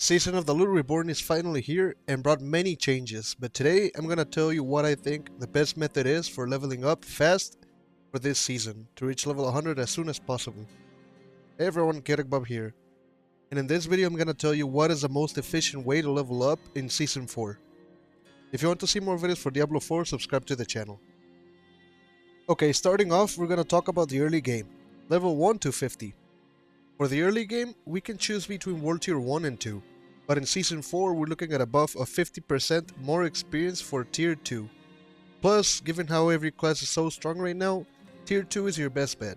Season of the Loot Reborn is finally here and brought many changes, but today I'm gonna tell you what I think the best method is for leveling up fast for this season to reach level 100 as soon as possible. Hey everyone, Bob here, and in this video I'm gonna tell you what is the most efficient way to level up in Season 4. If you want to see more videos for Diablo 4, subscribe to the channel. Okay, starting off, we're gonna talk about the early game, level 1 to 50. For the early game, we can choose between World Tier 1 and 2, but in Season 4 we're looking at a buff of 50% more experience for Tier 2. Plus, given how every class is so strong right now, Tier 2 is your best bet.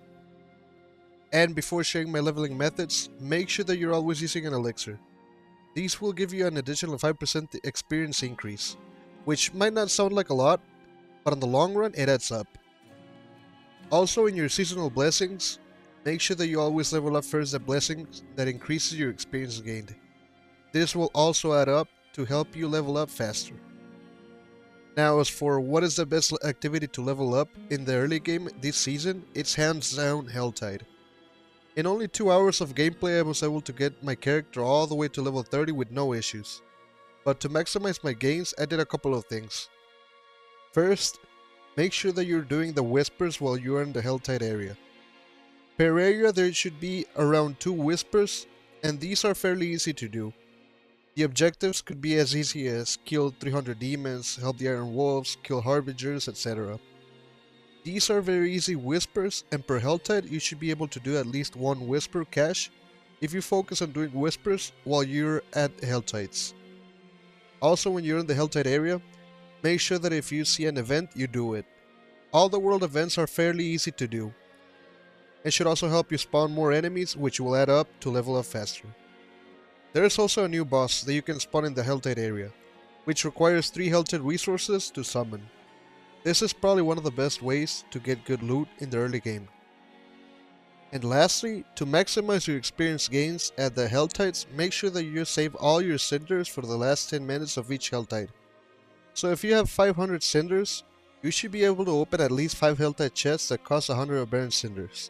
And before sharing my leveling methods, make sure that you're always using an elixir. These will give you an additional 5% experience increase, which might not sound like a lot, but in the long run it adds up. Also, in your seasonal blessings, make sure that you always level up first the blessings that increases your experience gained. This will also add up to help you level up faster. Now, as for what is the best activity to level up in the early game this season, it's hands down Helltide. In only 2 hours of gameplay I was able to get my character all the way to level 30 with no issues. But to maximize my gains, I did a couple of things. First, make sure that you're doing the whispers while you're in the Helltide area. Per area there should be around 2 whispers, and these are fairly easy to do. The objectives could be as easy as kill 300 demons, help the Iron Wolves, kill Harbingers, etc. These are very easy whispers, and per Helltide you should be able to do at least 1 whisper cache if you focus on doing whispers while you're at Helltides. Also, when you're in the Helltide area, make sure that if you see an event, you do it. All the world events are fairly easy to do. It should also help you spawn more enemies, which will add up to level up faster. There is also a new boss that you can spawn in the Helltide area, which requires 3 Helltide resources to summon. This is probably one of the best ways to get good loot in the early game. And lastly, to maximize your experience gains at the Helltides, make sure that you save all your cinders for the last 10 minutes of each Helltide. So if you have 500 cinders, you should be able to open at least 5 Helltide chests that cost 100 Aberrant cinders.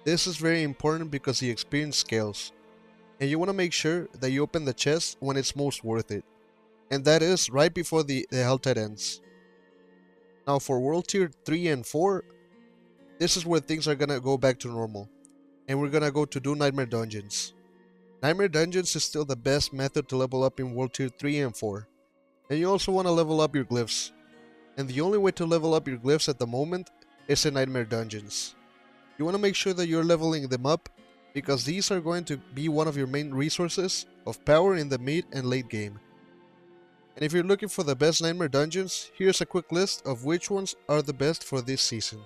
This is very important because the experience scales, and you want to make sure that you open the chest when it's most worth it, and that is right before the Helltide ends. Now for World Tier 3 and 4, this is where things are gonna go back to normal, and we're gonna go to do Nightmare Dungeons. Nightmare Dungeons is still the best method to level up in World Tier 3 and 4, and you also want to level up your glyphs, and the only way to level up your glyphs at the moment is in Nightmare Dungeons. You want to make sure that you're leveling them up, because these are going to be one of your main resources of power in the mid and late game. And if you're looking for the best Nightmare Dungeons, here's a quick list of which ones are the best for this season.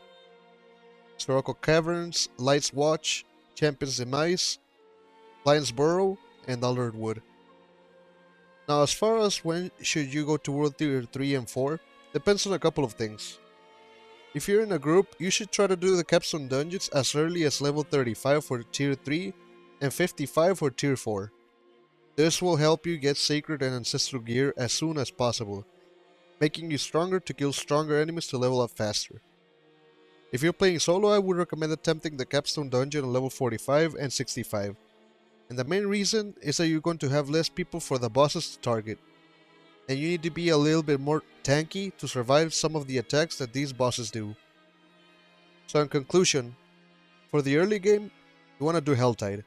Spherical Caverns, Light's Watch, Champion's Demise, Lion's Burrow, and Aldred Wood. Now, as far as when should you go to World Tier 3 and 4, depends on a couple of things. If you're in a group, you should try to do the capstone dungeons as early as level 35 for Tier 3 and 55 for Tier 4. This will help you get sacred and ancestral gear as soon as possible, making you stronger to kill stronger enemies to level up faster. If you're playing solo, I would recommend attempting the capstone dungeon on level 45 and 65. And the main reason is that you're going to have less people for the bosses to target, and you need to be a little bit more tanky to survive some of the attacks that these bosses do. So in conclusion, for the early game, you want to do Helltide, and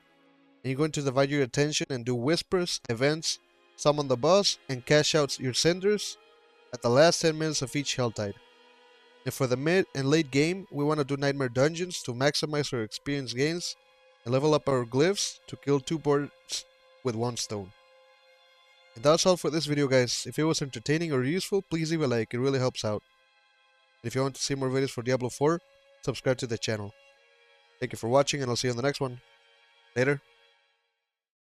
you're going to divide your attention and do whispers, events, summon the boss, and cash out your cinders at the last 10 minutes of each Helltide. And for the mid and late game, we want to do Nightmare Dungeons to maximize our experience gains and level up our glyphs to kill 2 birds with 1 stone. And that's all for this video, guys. If it was entertaining or useful, please leave a like, it really helps out. And if you want to see more videos for Diablo 4, subscribe to the channel. Thank you for watching, and I'll see you on the next one. Later.